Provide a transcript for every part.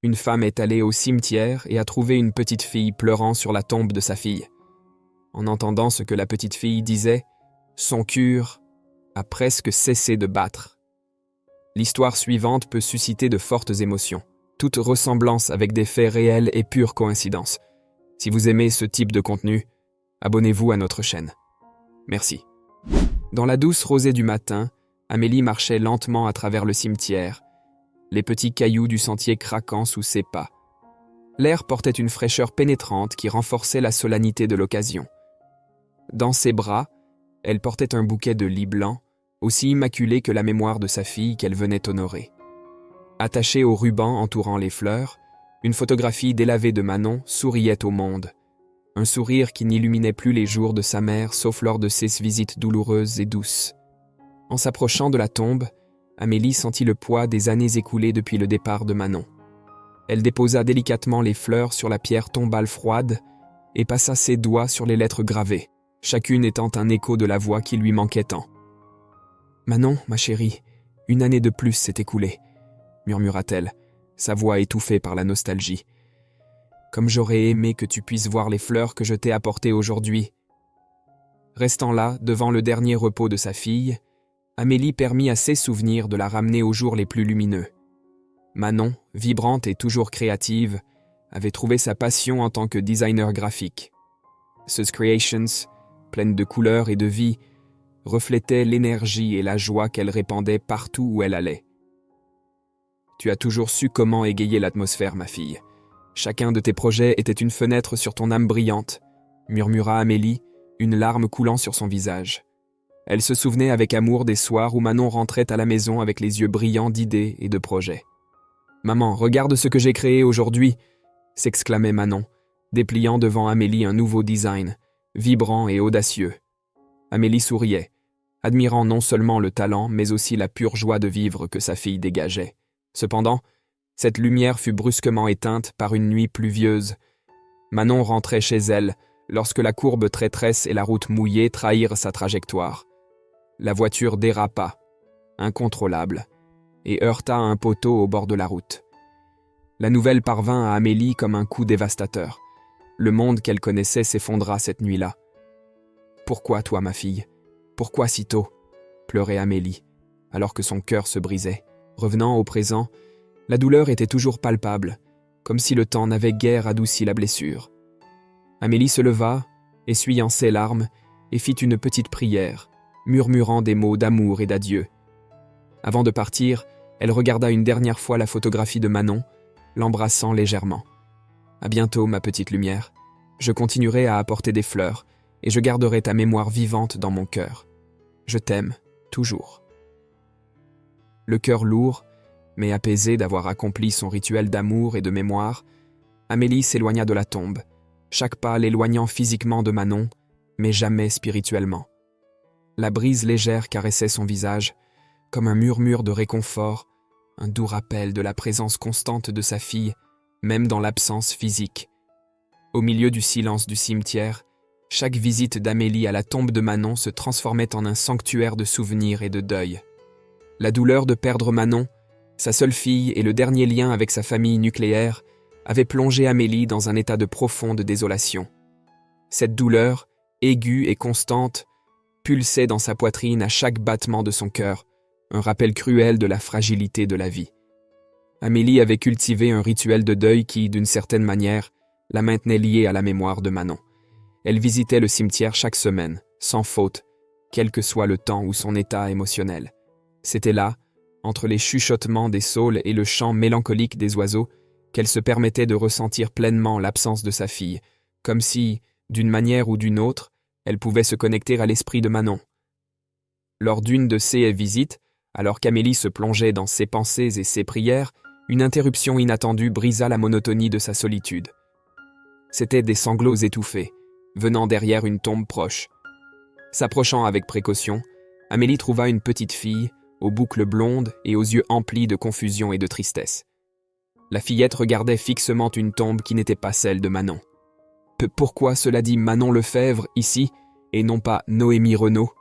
Une femme est allée au cimetière et a trouvé une petite fille pleurant sur la tombe de sa fille. En entendant ce que la petite fille disait, son cœur a presque cessé de battre. L'histoire suivante peut susciter de fortes émotions. Toute ressemblance avec des faits réels est pure coïncidence. Si vous aimez ce type de contenu, abonnez-vous à notre chaîne. Merci. Dans la douce rosée du matin, Amélie marchait lentement à travers le cimetière, les petits cailloux du sentier craquant sous ses pas. L'air portait une fraîcheur pénétrante qui renforçait la solennité de l'occasion. Dans ses bras, elle portait un bouquet de lis blancs, aussi immaculé que la mémoire de sa fille qu'elle venait honorer. Attachée au ruban entourant les fleurs, une photographie délavée de Manon souriait au monde. Un sourire qui n'illuminait plus les jours de sa mère sauf lors de ses visites douloureuses et douces. En s'approchant de la tombe, Amélie sentit le poids des années écoulées depuis le départ de Manon. Elle déposa délicatement les fleurs sur la pierre tombale froide et passa ses doigts sur les lettres gravées, chacune étant un écho de la voix qui lui manquait tant. « Manon, ma chérie, une année de plus s'est écoulée, » murmura-t-elle, sa voix étouffée par la nostalgie. « Comme j'aurais aimé que tu puisses voir les fleurs que je t'ai apportées aujourd'hui. » Restant là, devant le dernier repos de sa fille, Amélie permit à ses souvenirs de la ramener aux jours les plus lumineux. Manon, vibrante et toujours créative, avait trouvé sa passion en tant que designer graphique. Ses creations, pleines de couleurs et de vie, reflétaient l'énergie et la joie qu'elle répandait partout où elle allait. « Tu as toujours su comment égayer l'atmosphère, ma fille. Chacun de tes projets était une fenêtre sur ton âme brillante, » murmura Amélie, une larme coulant sur son visage. Elle se souvenait avec amour des soirs où Manon rentrait à la maison avec les yeux brillants d'idées et de projets. « Maman, regarde ce que j'ai créé aujourd'hui !» s'exclamait Manon, dépliant devant Amélie un nouveau design, vibrant et audacieux. Amélie souriait, admirant non seulement le talent, mais aussi la pure joie de vivre que sa fille dégageait. Cependant, cette lumière fut brusquement éteinte par une nuit pluvieuse. Manon rentrait chez elle lorsque la courbe traîtresse et la route mouillée trahirent sa trajectoire. La voiture dérapa, incontrôlable, et heurta un poteau au bord de la route. La nouvelle parvint à Amélie comme un coup dévastateur. Le monde qu'elle connaissait s'effondra cette nuit-là. « Pourquoi toi, ma fille? Pourquoi si tôt ?» pleurait Amélie, alors que son cœur se brisait. Revenant au présent, la douleur était toujours palpable, comme si le temps n'avait guère adouci la blessure. Amélie se leva, essuyant ses larmes, et fit une petite prière, murmurant des mots d'amour et d'adieu. Avant de partir, elle regarda une dernière fois la photographie de Manon, l'embrassant légèrement. « À bientôt, ma petite lumière. Je continuerai à apporter des fleurs, et je garderai ta mémoire vivante dans mon cœur. Je t'aime, toujours. » Le cœur lourd, mais apaisé d'avoir accompli son rituel d'amour et de mémoire, Amélie s'éloigna de la tombe, chaque pas l'éloignant physiquement de Manon, mais jamais spirituellement. La brise légère caressait son visage, comme un murmure de réconfort, un doux rappel de la présence constante de sa fille, même dans l'absence physique. Au milieu du silence du cimetière, chaque visite d'Amélie à la tombe de Manon se transformait en un sanctuaire de souvenirs et de deuil. La douleur de perdre Manon, sa seule fille et le dernier lien avec sa famille nucléaire, avait plongé Amélie dans un état de profonde désolation. Cette douleur, aiguë et constante, pulsait dans sa poitrine à chaque battement de son cœur, un rappel cruel de la fragilité de la vie. Amélie avait cultivé un rituel de deuil qui, d'une certaine manière, la maintenait liée à la mémoire de Manon. Elle visitait le cimetière chaque semaine, sans faute, quel que soit le temps ou son état émotionnel. C'était là, entre les chuchotements des saules et le chant mélancolique des oiseaux, qu'elle se permettait de ressentir pleinement l'absence de sa fille, comme si, d'une manière ou d'une autre, elle pouvait se connecter à l'esprit de Manon. Lors d'une de ces visites, alors qu'Amélie se plongeait dans ses pensées et ses prières, une interruption inattendue brisa la monotonie de sa solitude. C'étaient des sanglots étouffés, venant derrière une tombe proche. S'approchant avec précaution, Amélie trouva une petite fille, aux boucles blondes et aux yeux emplis de confusion et de tristesse. La fillette regardait fixement une tombe qui n'était pas celle de Manon. « Pourquoi cela dit Manon Lefebvre ici, et non pas Noémie Renaud ?»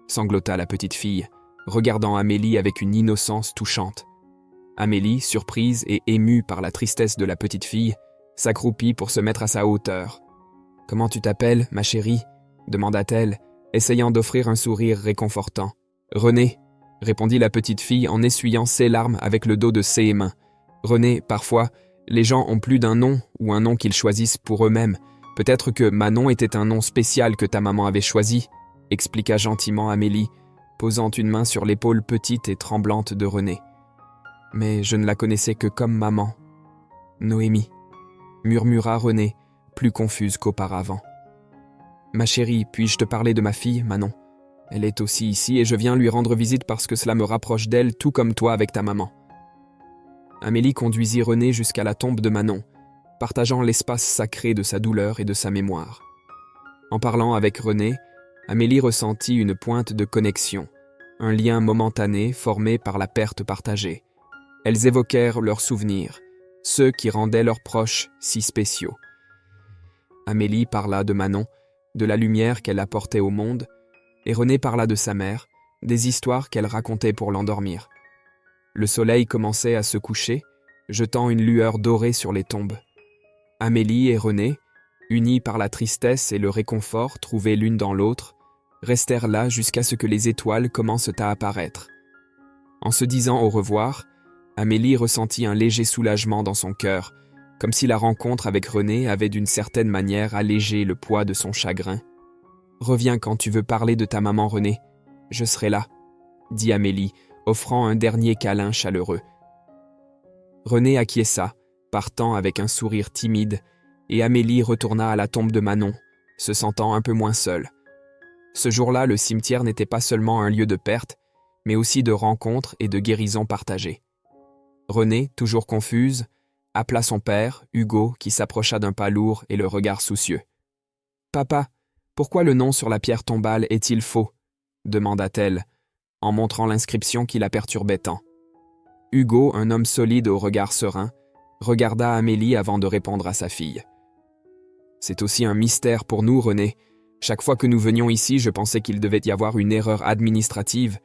sanglota la petite fille, regardant Amélie avec une innocence touchante. Amélie, surprise et émue par la tristesse de la petite fille, s'accroupit pour se mettre à sa hauteur. « Comment tu t'appelles, ma chérie ?» demanda-t-elle, essayant d'offrir un sourire réconfortant. « René » répondit la petite fille en essuyant ses larmes avec le dos de ses mains. « René, parfois, les gens ont plus d'un nom ou un nom qu'ils choisissent pour eux-mêmes. Peut-être que Manon était un nom spécial que ta maman avait choisi, » expliqua gentiment Amélie, posant une main sur l'épaule petite et tremblante de René. « Mais je ne la connaissais que comme maman. »« Noémie » murmura René, plus confuse qu'auparavant. « Ma chérie, puis-je te parler de ma fille, Manon ? Elle est aussi ici et je viens lui rendre visite parce que cela me rapproche d'elle, tout comme toi avec ta maman. » Amélie conduisit René jusqu'à la tombe de Manon, partageant l'espace sacré de sa douleur et de sa mémoire. En parlant avec René, Amélie ressentit une pointe de connexion, un lien momentané formé par la perte partagée. Elles évoquèrent leurs souvenirs, ceux qui rendaient leurs proches si spéciaux. Amélie parla de Manon, de la lumière qu'elle apportait au monde, et René parla de sa mère, des histoires qu'elle racontait pour l'endormir. Le soleil commençait à se coucher, jetant une lueur dorée sur les tombes. Amélie et René, unis par la tristesse et le réconfort trouvés l'une dans l'autre, restèrent là jusqu'à ce que les étoiles commencent à apparaître. En se disant au revoir, Amélie ressentit un léger soulagement dans son cœur, comme si la rencontre avec René avait d'une certaine manière allégé le poids de son chagrin. « Reviens quand tu veux parler de ta maman, René. Je serai là, » dit Amélie, offrant un dernier câlin chaleureux. René acquiesça, partant avec un sourire timide, et Amélie retourna à la tombe de Manon, se sentant un peu moins seule. Ce jour-là, le cimetière n'était pas seulement un lieu de perte, mais aussi de rencontres et de guérisons partagées. Renée, toujours confuse, appela son père, Hugo, qui s'approcha d'un pas lourd et le regard soucieux. « Papa, pourquoi le nom sur la pierre tombale est-il faux ?» demanda-t-elle, en montrant l'inscription qui la perturbait tant. Hugo, un homme solide au regard serein, regarda Amélie avant de répondre à sa fille. « C'est aussi un mystère pour nous, René. Chaque fois que nous venions ici, je pensais qu'il devait y avoir une erreur administrative.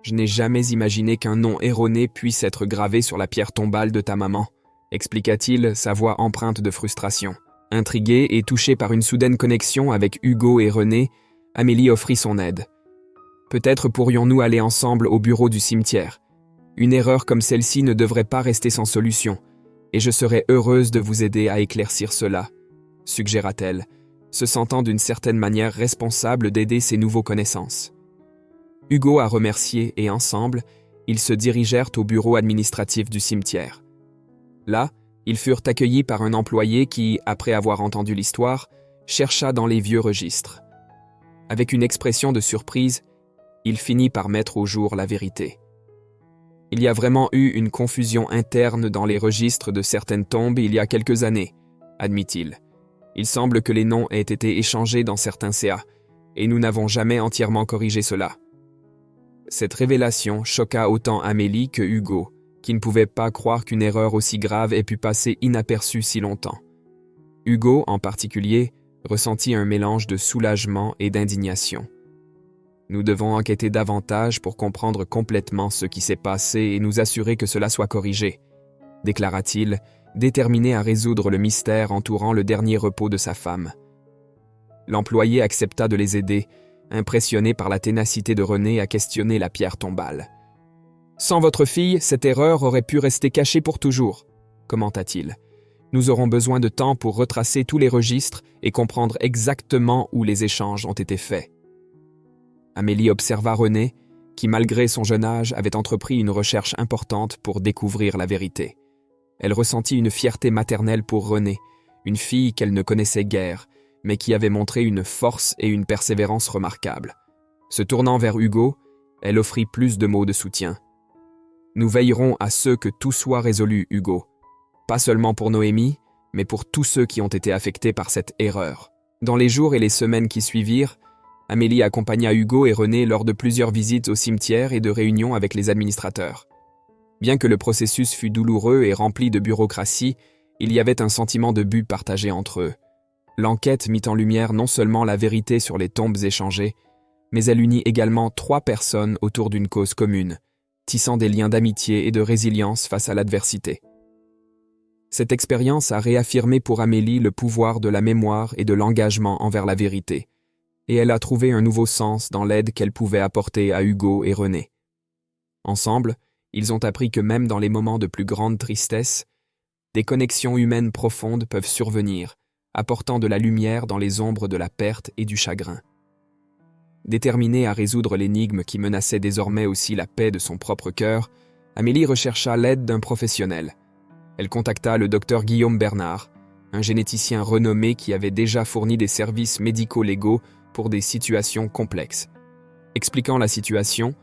Je n'ai jamais imaginé qu'un nom erroné puisse être gravé sur la pierre tombale de ta maman, » expliqua-t-il, sa voix empreinte de frustration. Intriguée et touchée par une soudaine connexion avec Hugo et René, Amélie offrit son aide. « Peut-être pourrions-nous aller ensemble au bureau du cimetière. Une erreur comme celle-ci ne devrait pas rester sans solution, et je serais heureuse de vous aider à éclaircir cela, » suggéra-t-elle, se sentant d'une certaine manière responsable d'aider ses nouveaux connaissances. Hugo a remercié et ensemble, ils se dirigèrent au bureau administratif du cimetière. Là, ils furent accueillis par un employé qui, après avoir entendu l'histoire, chercha dans les vieux registres. Avec une expression de surprise, il finit par mettre au jour la vérité. Il y a vraiment eu une confusion interne dans les registres de certaines tombes il y a quelques années, admit-il. Il semble que les noms aient été échangés dans certains CA, et nous n'avons jamais entièrement corrigé cela. Cette révélation choqua autant Amélie que Hugo, qui ne pouvaient pas croire qu'une erreur aussi grave ait pu passer inaperçue si longtemps. Hugo, en particulier, ressentit un mélange de soulagement et d'indignation. « Nous devons enquêter davantage pour comprendre complètement ce qui s'est passé et nous assurer que cela soit corrigé, » déclara-t-il, déterminé à résoudre le mystère entourant le dernier repos de sa femme. L'employé accepta de les aider, impressionné par la ténacité de René à questionner la pierre tombale. « Sans votre fille, cette erreur aurait pu rester cachée pour toujours, » commenta-t-il. « Nous aurons besoin de temps pour retracer tous les registres et comprendre exactement où les échanges ont été faits. » Amélie observa René, qui malgré son jeune âge avait entrepris une recherche importante pour découvrir la vérité. Elle ressentit une fierté maternelle pour René, une fille qu'elle ne connaissait guère, mais qui avait montré une force et une persévérance remarquables. Se tournant vers Hugo, elle offrit plus de mots de soutien. « Nous veillerons à ce que tout soit résolu, Hugo. Pas seulement pour Noémie, mais pour tous ceux qui ont été affectés par cette erreur. » Dans les jours et les semaines qui suivirent, Amélie accompagna Hugo et René lors de plusieurs visites au cimetière et de réunions avec les administrateurs. Bien que le processus fût douloureux et rempli de bureaucratie, il y avait un sentiment de but partagé entre eux. L'enquête mit en lumière non seulement la vérité sur les tombes échangées, mais elle unit également 3 personnes autour d'une cause commune, tissant des liens d'amitié et de résilience face à l'adversité. Cette expérience a réaffirmé pour Amélie le pouvoir de la mémoire et de l'engagement envers la vérité, et elle a trouvé un nouveau sens dans l'aide qu'elle pouvait apporter à Hugo et René. Ensemble, ils ont appris que même dans les moments de plus grande tristesse, des connexions humaines profondes peuvent survenir, apportant de la lumière dans les ombres de la perte et du chagrin. Déterminée à résoudre l'énigme qui menaçait désormais aussi la paix de son propre cœur, Amélie rechercha l'aide d'un professionnel. Elle contacta le docteur Guillaume Bernard, un généticien renommé qui avait déjà fourni des services médico-légaux pour des situations complexes. Expliquant la situation,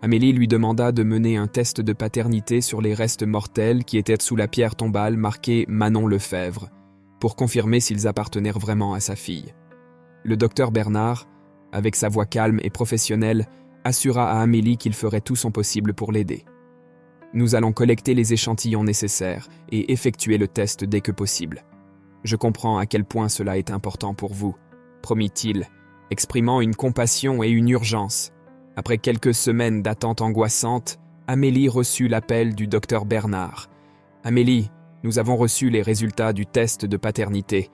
Amélie lui demanda de mener un test de paternité sur les restes mortels qui étaient sous la pierre tombale marquée Manon Lefebvre, pour confirmer s'ils appartenaient vraiment à sa fille. Le docteur Bernard, avec sa voix calme et professionnelle, assura à Amélie qu'il ferait tout son possible pour l'aider. « Nous allons collecter les échantillons nécessaires et effectuer le test dès que possible. Je comprends à quel point cela est important pour vous, promit-il, exprimant une compassion et une urgence. Après quelques semaines d'attente angoissante, Amélie reçut l'appel du docteur Bernard. « Amélie, nous avons reçu les résultats du test de paternité.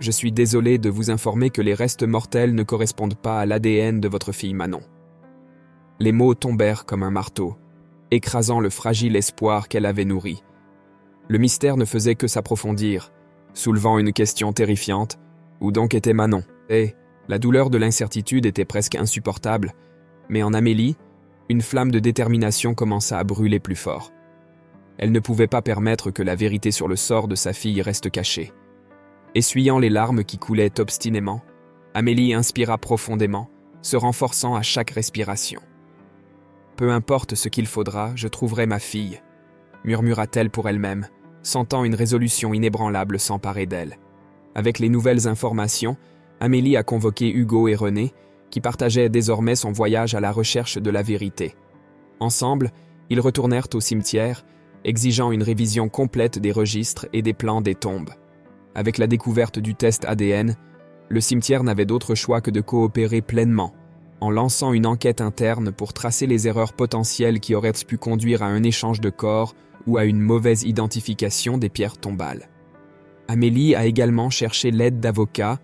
Je suis désolé de vous informer que les restes mortels ne correspondent pas à l'ADN de votre fille Manon. » Les mots tombèrent comme un marteau, écrasant le fragile espoir qu'elle avait nourri. Le mystère ne faisait que s'approfondir, soulevant une question terrifiante. Où donc était Manon? Et la douleur de l'incertitude était presque insupportable, mais en Amélie, une flamme de détermination commença à brûler plus fort. Elle ne pouvait pas permettre que la vérité sur le sort de sa fille reste cachée. Essuyant les larmes qui coulaient obstinément, Amélie inspira profondément, se renforçant à chaque respiration. « Peu importe ce qu'il faudra, je trouverai ma fille », murmura-t-elle pour elle-même, sentant une résolution inébranlable s'emparer d'elle. Avec les nouvelles informations, Amélie a convoqué Hugo et René, qui partageaient désormais son voyage à la recherche de la vérité. Ensemble, ils retournèrent au cimetière, exigeant une révision complète des registres et des plans des tombes. Avec la découverte du test ADN, le cimetière n'avait d'autre choix que de coopérer pleinement, en lançant une enquête interne pour tracer les erreurs potentielles qui auraient pu conduire à un échange de corps ou à une mauvaise identification des pierres tombales. Amélie a également cherché l'aide d'avocats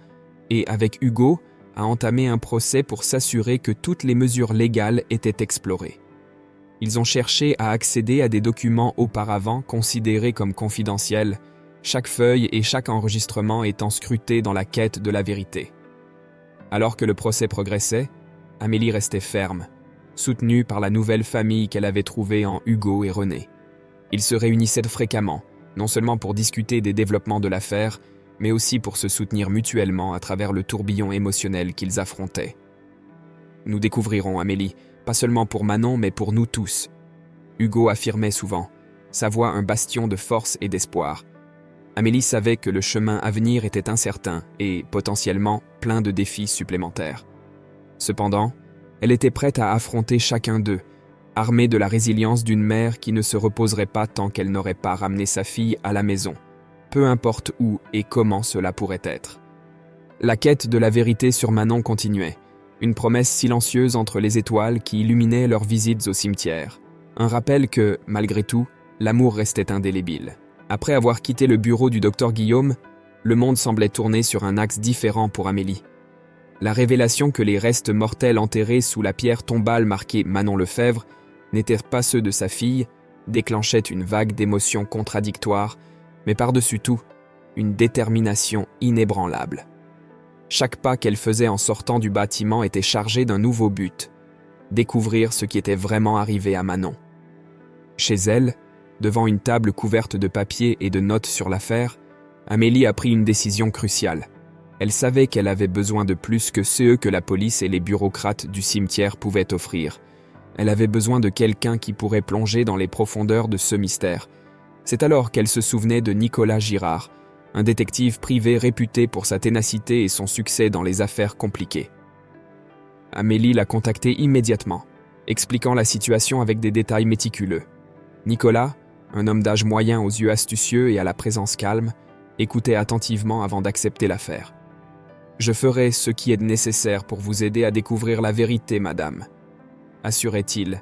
et, avec Hugo, a entamé un procès pour s'assurer que toutes les mesures légales étaient explorées. Ils ont cherché à accéder à des documents auparavant considérés comme confidentiels, chaque feuille et chaque enregistrement étant scrutés dans la quête de la vérité. Alors que le procès progressait, Amélie restait ferme, soutenue par la nouvelle famille qu'elle avait trouvée en Hugo et René. Ils se réunissaient fréquemment, non seulement pour discuter des développements de l'affaire, mais aussi pour se soutenir mutuellement à travers le tourbillon émotionnel qu'ils affrontaient. « Nous découvrirons, Amélie, pas seulement pour Manon, mais pour nous tous. » Hugo affirmait souvent, sa voix un bastion de force et d'espoir. Amélie savait que le chemin à venir était incertain et, potentiellement, plein de défis supplémentaires. Cependant, elle était prête à affronter chacun d'eux, armée de la résilience d'une mère qui ne se reposerait pas tant qu'elle n'aurait pas ramené sa fille à la maison, peu importe où et comment cela pourrait être. La quête de la vérité sur Manon continuait, une promesse silencieuse entre les étoiles qui illuminaient leurs visites au cimetière, un rappel que, malgré tout, l'amour restait indélébile. Après avoir quitté le bureau du docteur Guillaume, le monde semblait tourner sur un axe différent pour Amélie. La révélation que les restes mortels enterrés sous la pierre tombale marquée Manon Lefebvre n'étaient pas ceux de sa fille déclenchait une vague d'émotions contradictoires, mais par-dessus tout, une détermination inébranlable. Chaque pas qu'elle faisait en sortant du bâtiment était chargé d'un nouveau but, découvrir ce qui était vraiment arrivé à Manon. Chez elle, devant une table couverte de papiers et de notes sur l'affaire, Amélie a pris une décision cruciale. Elle savait qu'elle avait besoin de plus que ceux que la police et les bureaucrates du cimetière pouvaient offrir. Elle avait besoin de quelqu'un qui pourrait plonger dans les profondeurs de ce mystère. C'est alors qu'elle se souvenait de Nicolas Girard, un détective privé réputé pour sa ténacité et son succès dans les affaires compliquées. Amélie l'a contacté immédiatement, expliquant la situation avec des détails méticuleux. Nicolas, un homme d'âge moyen aux yeux astucieux et à la présence calme, écoutait attentivement avant d'accepter l'affaire. « Je ferai ce qui est nécessaire pour vous aider à découvrir la vérité, madame », assurait-il,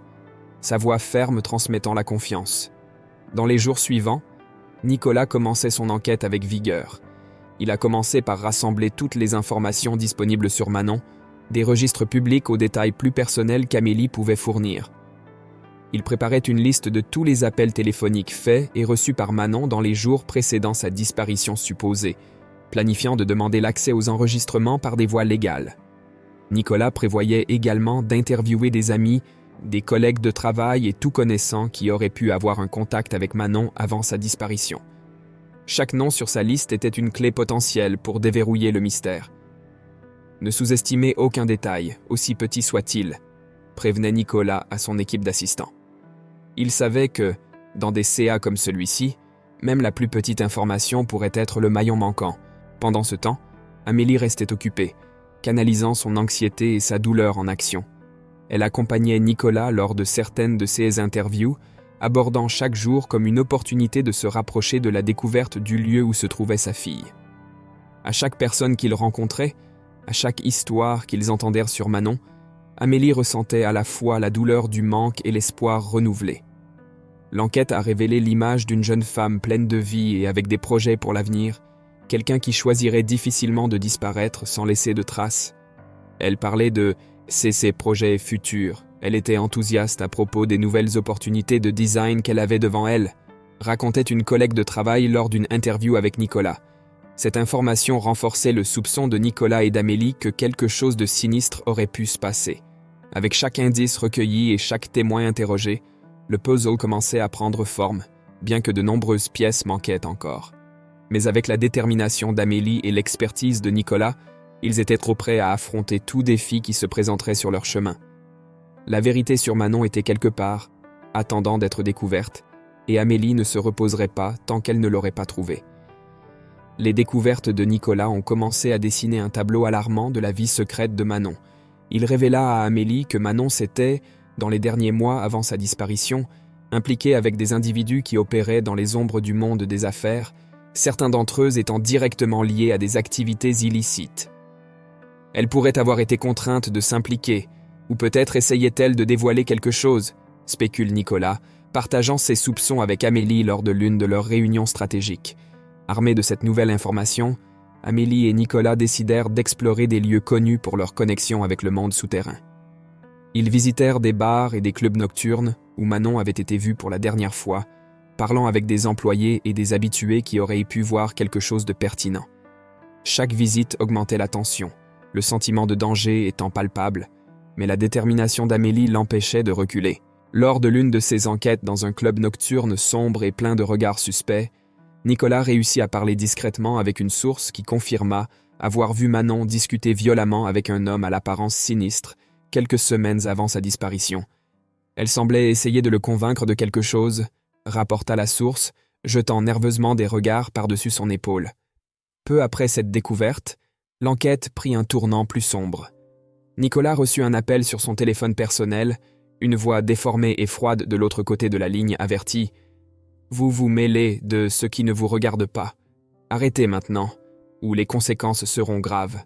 sa voix ferme transmettant la confiance. Dans les jours suivants, Nicolas commençait son enquête avec vigueur. Il a commencé par rassembler toutes les informations disponibles sur Manon, des registres publics aux détails plus personnels qu'Amélie pouvait fournir. Il préparait une liste de tous les appels téléphoniques faits et reçus par Manon dans les jours précédant sa disparition supposée, planifiant de demander l'accès aux enregistrements par des voies légales. Nicolas prévoyait également d'interviewer des amis, des collègues de travail et tout connaissant qui auraient pu avoir un contact avec Manon avant sa disparition. Chaque nom sur sa liste était une clé potentielle pour déverrouiller le mystère. Ne sous-estimez aucun détail, aussi petit soit-il, prévenait Nicolas à son équipe d'assistants. Il savait que, dans des CA comme celui-ci, même la plus petite information pourrait être le maillon manquant. Pendant ce temps, Amélie restait occupée, canalisant son anxiété et sa douleur en action. Elle accompagnait Nicolas lors de certaines de ses interviews, abordant chaque jour comme une opportunité de se rapprocher de la découverte du lieu où se trouvait sa fille. À chaque personne qu'ils rencontraient, à chaque histoire qu'ils entendèrent sur Manon, Amélie ressentait à la fois la douleur du manque et l'espoir renouvelé. L'enquête a révélé l'image d'une jeune femme pleine de vie et avec des projets pour l'avenir, quelqu'un qui choisirait difficilement de disparaître sans laisser de traces. Elle parlait de ses projets futurs. Elle était enthousiaste à propos des nouvelles opportunités de design qu'elle avait devant elle, racontait une collègue de travail lors d'une interview avec Nicolas. Cette information renforçait le soupçon de Nicolas et d'Amélie que quelque chose de sinistre aurait pu se passer. Avec chaque indice recueilli et chaque témoin interrogé, le puzzle commençait à prendre forme, bien que de nombreuses pièces manquaient encore. Mais avec la détermination d'Amélie et l'expertise de Nicolas, ils étaient trop prêts à affronter tout défi qui se présenterait sur leur chemin. La vérité sur Manon était quelque part, attendant d'être découverte, et Amélie ne se reposerait pas tant qu'elle ne l'aurait pas trouvée. Les découvertes de Nicolas ont commencé à dessiner un tableau alarmant de la vie secrète de Manon. Il révéla à Amélie que Manon s'était, dans les derniers mois avant sa disparition, impliquée avec des individus qui opéraient dans les ombres du monde des affaires, certains d'entre eux étant directement liés à des activités illicites. Elle pourrait avoir été contrainte de s'impliquer, ou peut-être essayait-elle de dévoiler quelque chose, spécule Nicolas, partageant ses soupçons avec Amélie lors de l'une de leurs réunions stratégiques. Armés de cette nouvelle information, Amélie et Nicolas décidèrent d'explorer des lieux connus pour leur connexion avec le monde souterrain. Ils visitèrent des bars et des clubs nocturnes où Manon avait été vue pour la dernière fois, parlant avec des employés et des habitués qui auraient pu voir quelque chose de pertinent. Chaque visite augmentait la tension, le sentiment de danger étant palpable, mais la détermination d'Amélie l'empêchait de reculer. Lors de l'une de ses enquêtes dans un club nocturne sombre et plein de regards suspects, Nicolas réussit à parler discrètement avec une source qui confirma avoir vu Manon discuter violemment avec un homme à l'apparence sinistre quelques semaines avant sa disparition. Elle semblait essayer de le convaincre de quelque chose, rapporta la source, jetant nerveusement des regards par-dessus son épaule. Peu après cette découverte, l'enquête prit un tournant plus sombre. Nicolas reçut un appel sur son téléphone personnel, une voix déformée et froide de l'autre côté de la ligne avertit « Vous vous mêlez de ce qui ne vous regarde pas. Arrêtez maintenant, ou les conséquences seront graves. »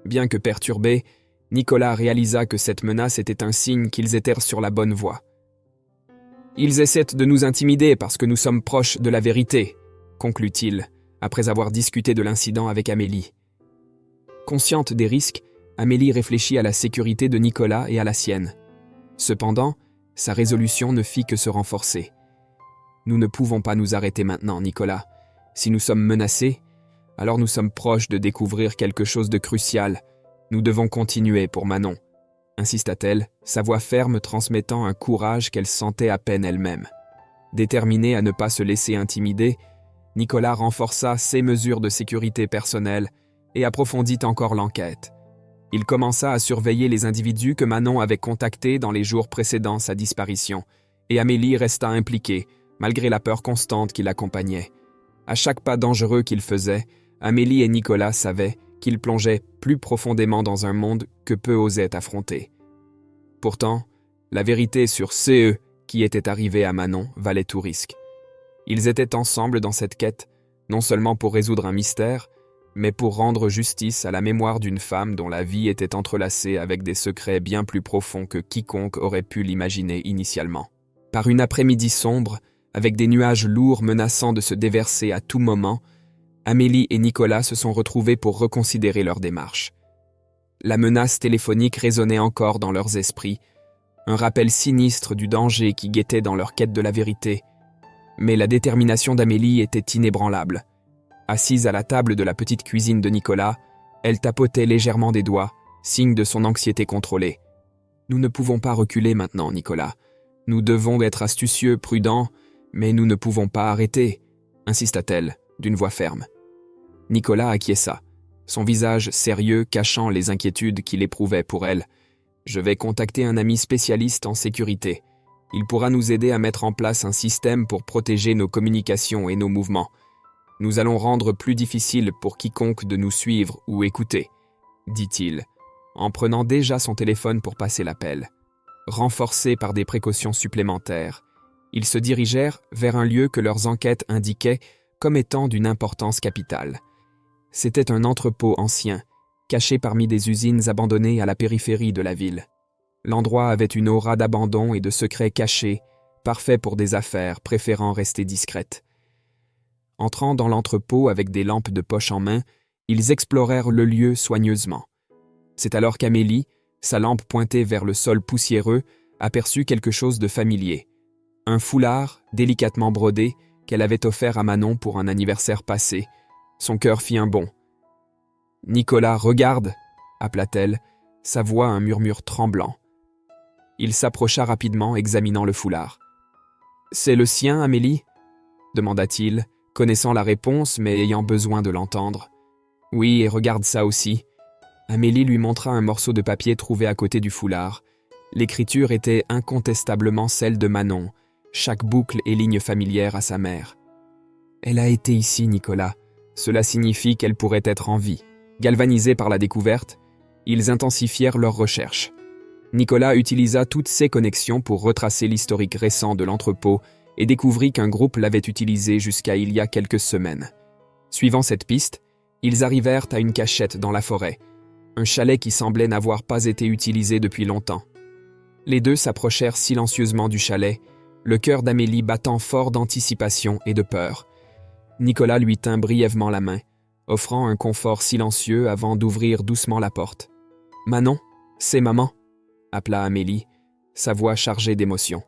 Bien que perturbé, Nicolas réalisa que cette menace était un signe qu'ils étaient sur la bonne voie. « Ils essaient de nous intimider parce que nous sommes proches de la vérité, » conclut-il, après avoir discuté de l'incident avec Amélie. Consciente des risques, Amélie réfléchit à la sécurité de Nicolas et à la sienne. Cependant, sa résolution ne fit que se renforcer. « Nous ne pouvons pas nous arrêter maintenant, Nicolas. Si nous sommes menacés, alors nous sommes proches de découvrir quelque chose de crucial. Nous devons continuer pour Manon, » insista-t-elle, sa voix ferme transmettant un courage qu'elle sentait à peine elle-même. Déterminé à ne pas se laisser intimider, Nicolas renforça ses mesures de sécurité personnelle et approfondit encore l'enquête. Il commença à surveiller les individus que Manon avait contactés dans les jours précédant sa disparition, et Amélie resta impliquée, malgré la peur constante qui l'accompagnait. À chaque pas dangereux qu'il faisait, Amélie et Nicolas savaient qu'ils plongeaient plus profondément dans un monde que peu osaient affronter. Pourtant, la vérité sur ce qui était arrivé à Manon valait tout risque. Ils étaient ensemble dans cette quête, non seulement pour résoudre un mystère, mais pour rendre justice à la mémoire d'une femme dont la vie était entrelacée avec des secrets bien plus profonds que quiconque aurait pu l'imaginer initialement. Par une après-midi sombre, avec des nuages lourds menaçant de se déverser à tout moment, Amélie et Nicolas se sont retrouvés pour reconsidérer leur démarche. La menace téléphonique résonnait encore dans leurs esprits, un rappel sinistre du danger qui guettait dans leur quête de la vérité. Mais la détermination d'Amélie était inébranlable. Assise à la table de la petite cuisine de Nicolas, elle tapotait légèrement des doigts, signe de son anxiété contrôlée. « Nous ne pouvons pas reculer maintenant, Nicolas. Nous devons être astucieux, prudents, mais nous ne pouvons pas arrêter, » insista-t-elle, d'une voix ferme. Nicolas acquiesça, son visage sérieux cachant les inquiétudes qu'il éprouvait pour elle. « Je vais contacter un ami spécialiste en sécurité. Il pourra nous aider à mettre en place un système pour protéger nos communications et nos mouvements. Nous allons rendre plus difficile pour quiconque de nous suivre ou écouter, » dit-il, en prenant déjà son téléphone pour passer l'appel. Renforcés par des précautions supplémentaires, ils se dirigèrent vers un lieu que leurs enquêtes indiquaient comme étant d'une importance capitale. C'était un entrepôt ancien, caché parmi des usines abandonnées à la périphérie de la ville. L'endroit avait une aura d'abandon et de secrets cachés, parfait pour des affaires préférant rester discrètes. Entrant dans l'entrepôt avec des lampes de poche en main, ils explorèrent le lieu soigneusement. C'est alors qu'Amélie, sa lampe pointée vers le sol poussiéreux, aperçut quelque chose de familier. Un foulard, délicatement brodé, qu'elle avait offert à Manon pour un anniversaire passé. Son cœur fit un bond. « Nicolas, regarde !» appela-t-elle, sa voix un murmure tremblant. Il s'approcha rapidement, examinant le foulard. « C'est le sien, Amélie ?» demanda-t-il, connaissant la réponse mais ayant besoin de l'entendre. « Oui, et regarde ça aussi. » Amélie lui montra un morceau de papier trouvé à côté du foulard. L'écriture était incontestablement celle de Manon, chaque boucle et ligne familière à sa mère. « Elle a été ici, Nicolas. Cela signifie qu'elle pourrait être en vie. » Galvanisés par la découverte, ils intensifièrent leurs recherches. Nicolas utilisa toutes ses connexions pour retracer l'historique récent de l'entrepôt et découvrit qu'un groupe l'avait utilisé jusqu'à il y a quelques semaines. Suivant cette piste, ils arrivèrent à une cachette dans la forêt, un chalet qui semblait n'avoir pas été utilisé depuis longtemps. Les deux s'approchèrent silencieusement du chalet, le cœur d'Amélie battant fort d'anticipation et de peur. Nicolas lui tint brièvement la main, offrant un confort silencieux avant d'ouvrir doucement la porte. « Manon, c'est maman !» appela Amélie, sa voix chargée d'émotion.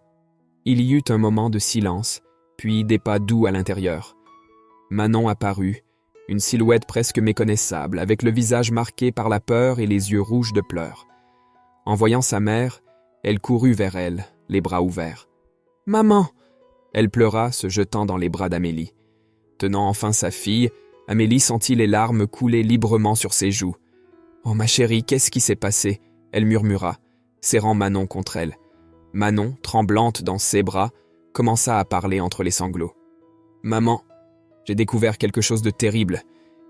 Il y eut un moment de silence, puis des pas doux à l'intérieur. Manon apparut, une silhouette presque méconnaissable, avec le visage marqué par la peur et les yeux rouges de pleurs. En voyant sa mère, elle courut vers elle, les bras ouverts. « Maman !» Elle pleura, se jetant dans les bras d'Amélie. Tenant enfin sa fille, Amélie sentit les larmes couler librement sur ses joues. « Oh ma chérie, qu'est-ce qui s'est passé ?» elle murmura, serrant Manon contre elle. Manon, tremblante dans ses bras, commença à parler entre les sanglots. « Maman, j'ai découvert quelque chose de terrible,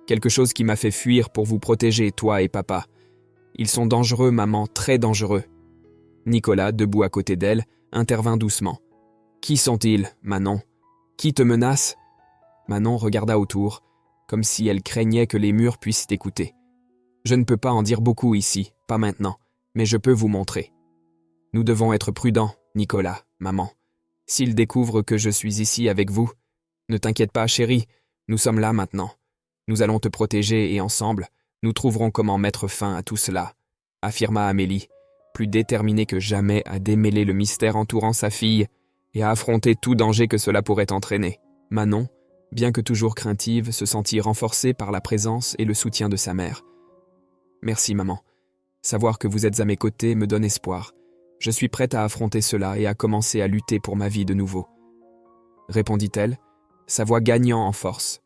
quelque chose qui m'a fait fuir pour vous protéger, toi et papa. Ils sont dangereux, maman, très dangereux. » Nicolas, debout à côté d'elle, intervint doucement. « Qui sont-ils, Manon? Qui te menace ?» Manon regarda autour, comme si elle craignait que les murs puissent écouter. « Je ne peux pas en dire beaucoup ici, pas maintenant, mais je peux vous montrer. Nous devons être prudents, Nicolas, maman. S'ils découvrent que je suis ici avec vous, ne t'inquiète pas, chérie, nous sommes là maintenant. Nous allons te protéger et ensemble, nous trouverons comment mettre fin à tout cela, » affirma Amélie, plus déterminée que jamais à démêler le mystère entourant sa fille et à affronter tout danger que cela pourrait entraîner. Manon, bien que toujours craintive, se sentit renforcée par la présence et le soutien de sa mère. « Merci, maman. Savoir que vous êtes à mes côtés me donne espoir. Je suis prête à affronter cela et à commencer à lutter pour ma vie de nouveau. » répondit-elle, sa voix gagnant en force.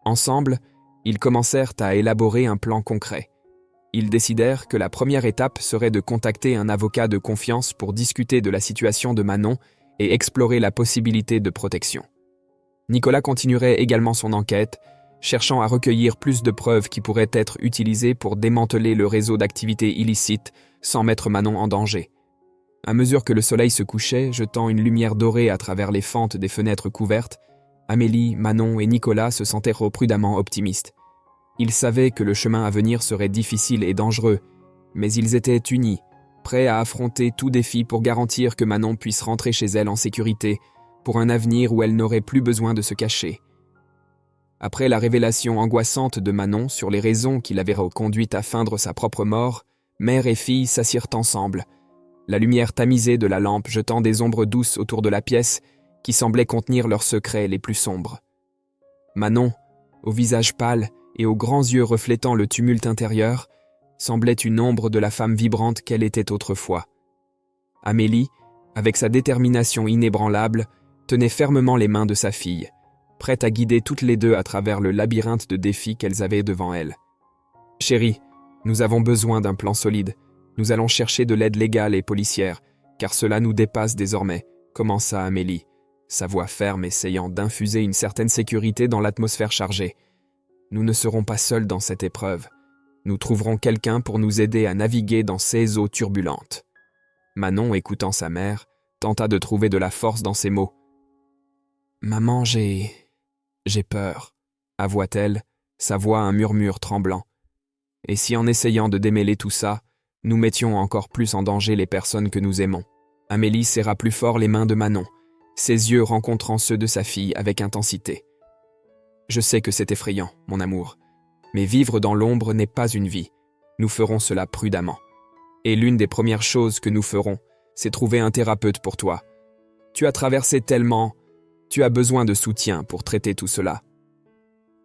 Ensemble, ils commencèrent à élaborer un plan concret. Ils décidèrent que la première étape serait de contacter un avocat de confiance pour discuter de la situation de Manon et explorer la possibilité de protection. Nicolas continuerait également son enquête, cherchant à recueillir plus de preuves qui pourraient être utilisées pour démanteler le réseau d'activités illicites sans mettre Manon en danger. À mesure que le soleil se couchait, jetant une lumière dorée à travers les fentes des fenêtres couvertes, Amélie, Manon et Nicolas se sentèrent prudemment optimistes. Ils savaient que le chemin à venir serait difficile et dangereux, mais ils étaient unis, prêts à affronter tout défi pour garantir que Manon puisse rentrer chez elle en sécurité, pour un avenir où elle n'aurait plus besoin de se cacher. Après la révélation angoissante de Manon sur les raisons qui l'avaient conduite à feindre sa propre mort, mère et fille s'assirent ensemble, la lumière tamisée de la lampe jetant des ombres douces autour de la pièce qui semblaient contenir leurs secrets les plus sombres. Manon, au visage pâle et aux grands yeux reflétant le tumulte intérieur, semblait une ombre de la femme vibrante qu'elle était autrefois. Amélie, avec sa détermination inébranlable, tenait fermement les mains de sa fille, prête à guider toutes les deux à travers le labyrinthe de défis qu'elles avaient devant elles. « Chérie, nous avons besoin d'un plan solide. Nous allons chercher de l'aide légale et policière, car cela nous dépasse désormais, » commença Amélie, sa voix ferme essayant d'infuser une certaine sécurité dans l'atmosphère chargée. « Nous ne serons pas seuls dans cette épreuve. Nous trouverons quelqu'un pour nous aider à naviguer dans ces eaux turbulentes. » Manon, écoutant sa mère, tenta de trouver de la force dans ses mots. « Maman, j'ai peur, » avoua-t-elle, sa voix un murmure tremblant. « Et si en essayant de démêler tout ça, nous mettions encore plus en danger les personnes que nous aimons ?» Amélie serra plus fort les mains de Manon, ses yeux rencontrant ceux de sa fille avec intensité. « Je sais que c'est effrayant, mon amour, mais vivre dans l'ombre n'est pas une vie. Nous ferons cela prudemment. Et l'une des premières choses que nous ferons, c'est trouver un thérapeute pour toi. Tu as traversé tellement, tu as besoin de soutien pour traiter tout cela. »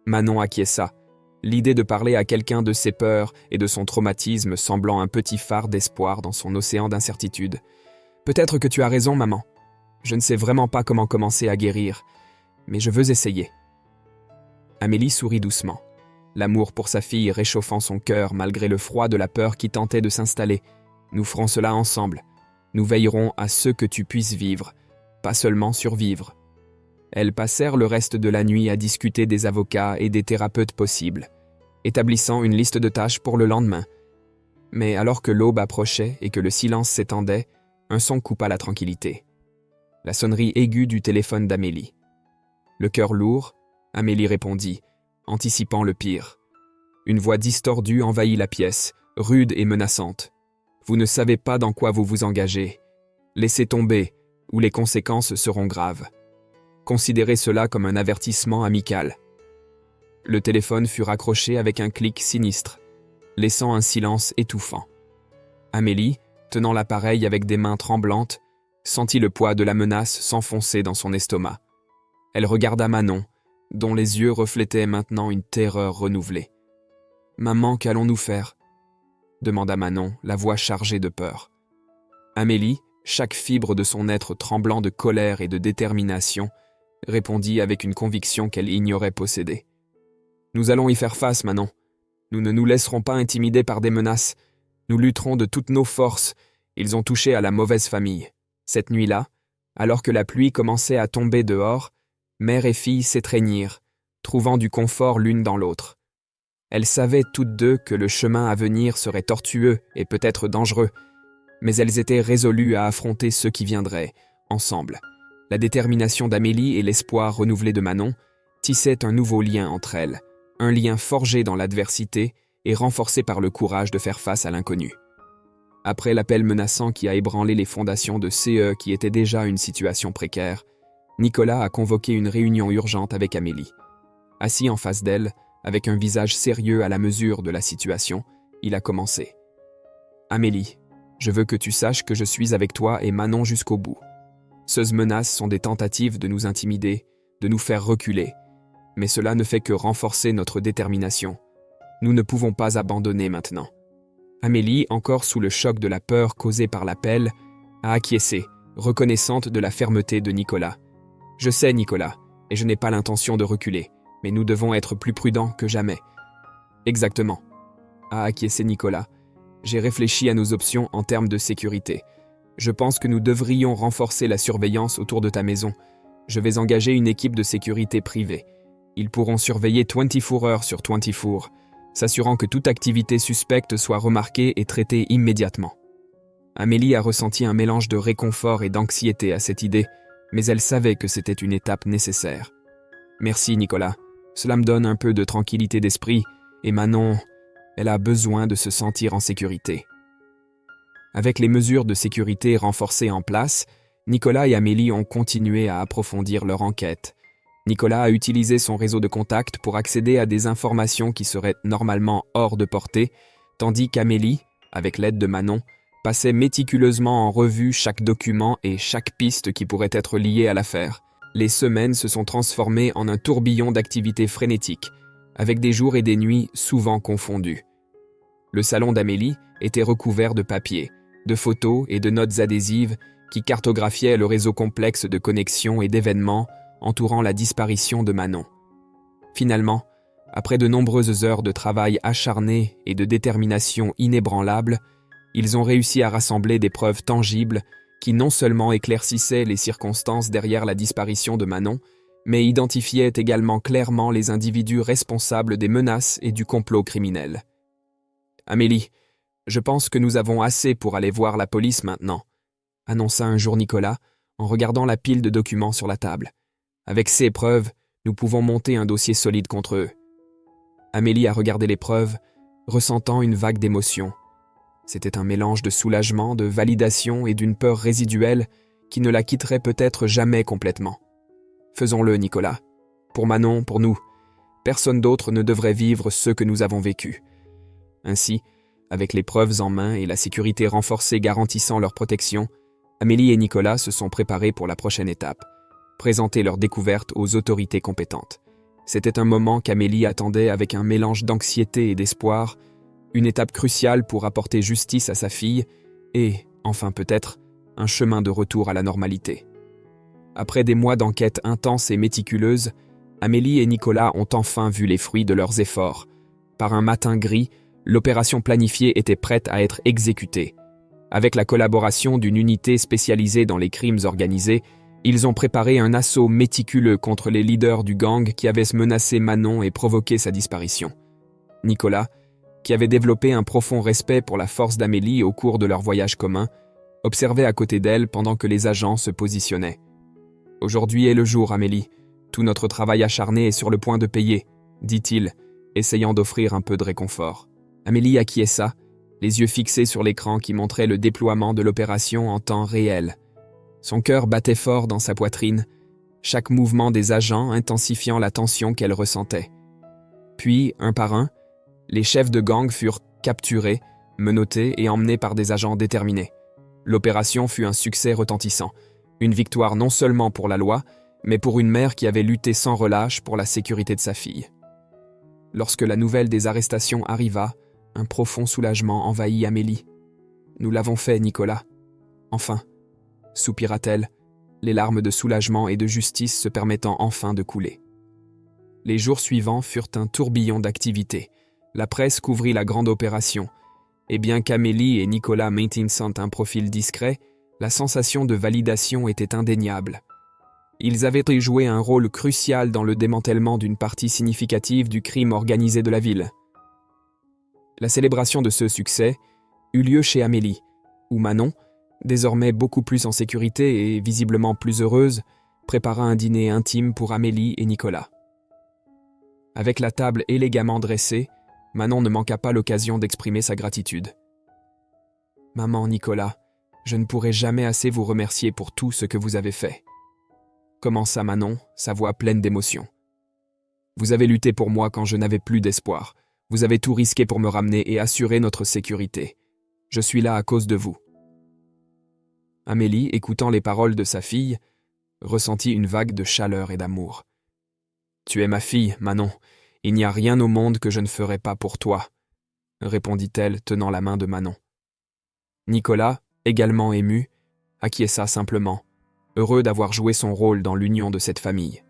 Manon acquiesça, l'idée de parler à quelqu'un de ses peurs et de son traumatisme semblant un petit phare d'espoir dans son océan d'incertitude. « Peut-être que tu as raison, maman. Je ne sais vraiment pas comment commencer à guérir, mais je veux essayer. » Amélie sourit doucement, l'amour pour sa fille réchauffant son cœur malgré le froid de la peur qui tentait de s'installer. « Nous ferons cela ensemble. Nous veillerons à ce que tu puisses vivre, pas seulement survivre. » Elles passèrent le reste de la nuit à discuter des avocats et des thérapeutes possibles, établissant une liste de tâches pour le lendemain. Mais alors que l'aube approchait et que le silence s'étendait, un son coupa la tranquillité. La sonnerie aiguë du téléphone d'Amélie. Le cœur lourd, Amélie répondit, anticipant le pire. Une voix distordue envahit la pièce, rude et menaçante. « Vous ne savez pas dans quoi vous vous engagez. Laissez tomber, ou les conséquences seront graves. Considérez cela comme un avertissement amical. » Le téléphone fut raccroché avec un clic sinistre, laissant un silence étouffant. Amélie, tenant l'appareil avec des mains tremblantes, sentit le poids de la menace s'enfoncer dans son estomac. Elle regarda Manon, dont les yeux reflétaient maintenant une terreur renouvelée. « Maman, qu'allons-nous faire ?» demanda Manon, la voix chargée de peur. Amélie, chaque fibre de son être tremblant de colère et de détermination, répondit avec une conviction qu'elle ignorait posséder. « Nous allons y faire face, Manon. Nous ne nous laisserons pas intimider par des menaces. Nous lutterons de toutes nos forces. Ils ont touché à la mauvaise famille. » Cette nuit-là, alors que la pluie commençait à tomber dehors, mère et fille s'étreignirent, trouvant du confort l'une dans l'autre. Elles savaient toutes deux que le chemin à venir serait tortueux et peut-être dangereux, mais elles étaient résolues à affronter ceux qui viendraient, ensemble. La détermination d'Amélie et l'espoir renouvelé de Manon tissaient un nouveau lien entre elles, un lien forgé dans l'adversité et renforcé par le courage de faire face à l'inconnu. Après l'appel menaçant qui a ébranlé les fondations de CE qui était déjà une situation précaire, Nicolas a convoqué une réunion urgente avec Amélie. Assis en face d'elle, avec un visage sérieux à la mesure de la situation, il a commencé. « Amélie, je veux que tu saches que je suis avec toi et Manon jusqu'au bout. Ces menaces sont des tentatives de nous intimider, de nous faire reculer, mais cela ne fait que renforcer notre détermination. Nous ne pouvons pas abandonner maintenant. » Amélie, encore sous le choc de la peur causée par l'appel, a acquiescé, reconnaissante de la fermeté de Nicolas. « Je sais, Nicolas, et je n'ai pas l'intention de reculer, mais nous devons être plus prudents que jamais. » « Exactement, » a acquiescé Nicolas. « J'ai réfléchi à nos options en termes de sécurité. Je pense que nous devrions renforcer la surveillance autour de ta maison. Je vais engager une équipe de sécurité privée. Ils pourront surveiller 24 heures sur 24, s'assurant que toute activité suspecte soit remarquée et traitée immédiatement. » Amélie a ressenti un mélange de réconfort et d'anxiété à cette idée, mais elle savait que c'était une étape nécessaire. « Merci, Nicolas. Cela me donne un peu de tranquillité d'esprit, Et Manon, elle a besoin de se sentir en sécurité. Avec les mesures de sécurité renforcées en place, Nicolas et Amélie ont continué à approfondir leur enquête. Nicolas a utilisé son réseau de contacts pour accéder à des informations qui seraient normalement hors de portée, tandis qu'Amélie, avec l'aide de Manon, passait méticuleusement en revue chaque document et chaque piste qui pourrait être liée à l'affaire. Les semaines se sont transformées en un tourbillon d'activités frénétiques, avec des jours et des nuits souvent confondus. Le salon d'Amélie était recouvert de papiers, de photos et de notes adhésives qui cartographiaient le réseau complexe de connexions et d'événements entourant la disparition de Manon. Finalement, après de nombreuses heures de travail acharné et de détermination inébranlable, ils ont réussi à rassembler des preuves tangibles qui non seulement éclaircissaient les circonstances derrière la disparition de Manon, mais identifiaient également clairement les individus responsables des menaces et du complot criminel. « Amélie, je pense que nous avons assez pour aller voir la police maintenant », annonça un jour Nicolas en regardant la pile de documents sur la table. « Avec ces preuves, nous pouvons monter un dossier solide contre eux. » Amélie a regardé les preuves, ressentant une vague d'émotion. C'était un mélange de soulagement, de validation et d'une peur résiduelle qui ne la quitterait peut-être jamais complètement. Faisons-le, Nicolas. Pour Manon, pour nous. Personne d'autre ne devrait vivre ce que nous avons vécu. Ainsi, avec les preuves en main et la sécurité renforcée garantissant leur protection, Amélie et Nicolas se sont préparés pour la prochaine étape, présenter leur découverte aux autorités compétentes. C'était un moment qu'Amélie attendait avec un mélange d'anxiété et d'espoir, une étape cruciale pour apporter justice à sa fille et, enfin peut-être, un chemin de retour à la normalité. Après des mois d'enquête intense et méticuleuse, Amélie et Nicolas ont enfin vu les fruits de leurs efforts. Par un matin gris, l'opération planifiée était prête à être exécutée. Avec la collaboration d'une unité spécialisée dans les crimes organisés, ils ont préparé un assaut méticuleux contre les leaders du gang qui avaient menacé Manon et provoqué sa disparition. Nicolas, qui avait développé un profond respect pour la force d'Amélie au cours de leur voyage commun, observait à côté d'elle pendant que les agents se positionnaient. « Aujourd'hui est le jour, Amélie. Tout notre travail acharné est sur le point de payer, » dit-il, essayant d'offrir un peu de réconfort. Amélie acquiesça, les yeux fixés sur l'écran qui montrait le déploiement de l'opération en temps réel. Son cœur battait fort dans sa poitrine, chaque mouvement des agents intensifiant la tension qu'elle ressentait. Puis, un par un, les chefs de gang furent capturés, menottés et emmenés par des agents déterminés. L'opération fut un succès retentissant, une victoire non seulement pour la loi, mais pour une mère qui avait lutté sans relâche pour la sécurité de sa fille. Lorsque la nouvelle des arrestations arriva, un profond soulagement envahit Amélie. « Nous l'avons fait, Nicolas. Enfin » soupira-t-elle, les larmes de soulagement et de justice se permettant enfin de couler. Les jours suivants furent un tourbillon d'activités. La presse couvrit la grande opération, et bien qu'Amélie et Nicolas maintinssent un profil discret, la sensation de validation était indéniable. Ils avaient joué un rôle crucial dans le démantèlement d'une partie significative du crime organisé de la ville. La célébration de ce succès eut lieu chez Amélie, où Manon, désormais beaucoup plus en sécurité et visiblement plus heureuse, prépara un dîner intime pour Amélie et Nicolas. Avec la table élégamment dressée, Manon ne manqua pas l'occasion d'exprimer sa gratitude. « Maman, Nicolas, je ne pourrai jamais assez vous remercier pour tout ce que vous avez fait. » Commença Manon, sa voix pleine d'émotion. « Vous avez lutté pour moi quand je n'avais plus d'espoir. Vous avez tout risqué pour me ramener et assurer notre sécurité. Je suis là à cause de vous. » Amélie, écoutant les paroles de sa fille, ressentit une vague de chaleur et d'amour. « Tu es ma fille, Manon. Il n'y a rien au monde que je ne ferai pas pour toi, » répondit-elle, tenant la main de Manon. Nicolas, également ému, acquiesça simplement, heureux d'avoir joué son rôle dans l'union de cette famille.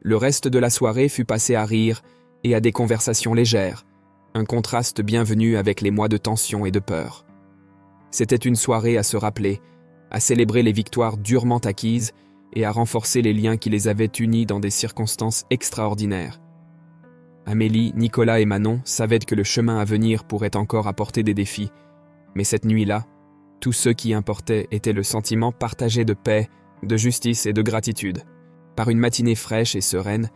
Le reste de la soirée fut passé à rire et à des conversations légères, un contraste bienvenu avec les mois de tension et de peur. C'était une soirée à se rappeler, à célébrer les victoires durement acquises et à renforcer les liens qui les avaient unis dans des circonstances extraordinaires. Amélie, Nicolas et Manon savaient que le chemin à venir pourrait encore apporter des défis, mais cette nuit-là, tout ce qui importait était le sentiment partagé de paix, de justice et de gratitude. Par une matinée fraîche et sereine,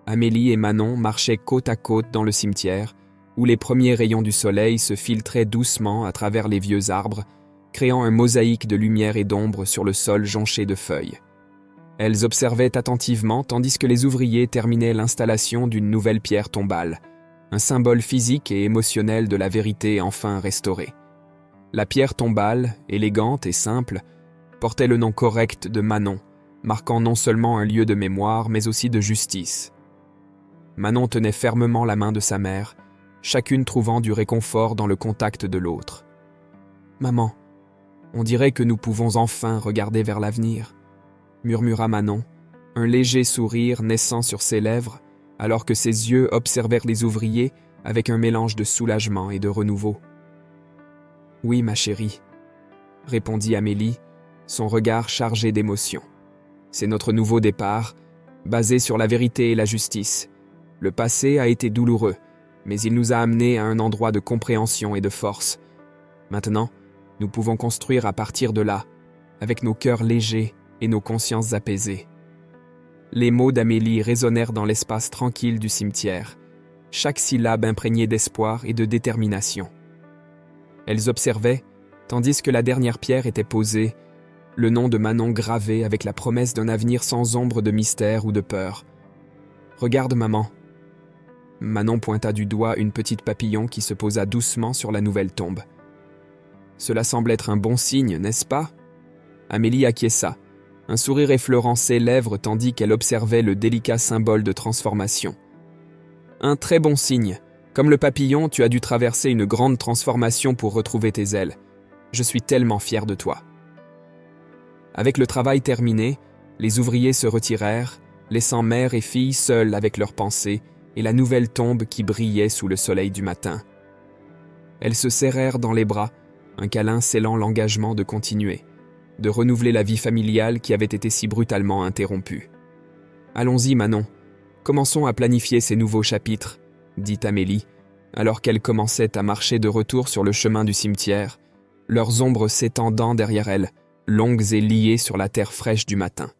Amélie et Manon marchaient côte à côte dans le cimetière, où les premiers rayons du soleil se filtraient doucement à travers les vieux arbres, créant un mosaïque de lumière et d'ombre sur le sol jonché de feuilles. Elles observaient attentivement tandis que les ouvriers terminaient l'installation d'une nouvelle pierre tombale, un symbole physique et émotionnel de la vérité enfin restaurée. La pierre tombale, élégante et simple, portait le nom correct de Manon, marquant non seulement un lieu de mémoire, mais aussi de justice. Manon tenait fermement la main de sa mère, chacune trouvant du réconfort dans le contact de l'autre. « Maman, on dirait que nous pouvons enfin regarder vers l'avenir », murmura Manon, un léger sourire naissant sur ses lèvres, alors que ses yeux observèrent les ouvriers avec un mélange de soulagement et de renouveau. « Oui, ma chérie, » répondit Amélie, son regard chargé d'émotion. « C'est notre nouveau départ, basé sur la vérité et la justice. Le passé a été douloureux, mais il nous a amenés à un endroit de compréhension et de force. Maintenant, nous pouvons construire à partir de là, avec nos cœurs légers et nos consciences apaisées. » Les mots d'Amélie résonnèrent dans l'espace tranquille du cimetière, chaque syllabe imprégnée d'espoir et de détermination. Elles observaient, tandis que la dernière pierre était posée, le nom de Manon gravé avec la promesse d'un avenir sans ombre de mystère ou de peur. « Regarde, maman. » Manon pointa du doigt une petite papillon qui se posa doucement sur la nouvelle tombe. « Cela semble être un bon signe, n'est-ce pas ?» Amélie acquiesça, un sourire effleurant ses lèvres tandis qu'elle observait le délicat symbole de transformation. « Un très bon signe. Comme le papillon, tu as dû traverser une grande transformation pour retrouver tes ailes. Je suis tellement fier de toi. » Avec le travail terminé, les ouvriers se retirèrent, laissant mère et fille seules avec leurs pensées et la nouvelle tombe qui brillait sous le soleil du matin. Elles se serrèrent dans les bras, un câlin scellant l'engagement de continuer, de renouveler la vie familiale qui avait été si brutalement interrompue. « Allons-y, Manon, commençons à planifier ces nouveaux chapitres, » dit Amélie, alors qu'elles commençaient à marcher de retour sur le chemin du cimetière, leurs ombres s'étendant derrière elles, longues et liées sur la terre fraîche du matin.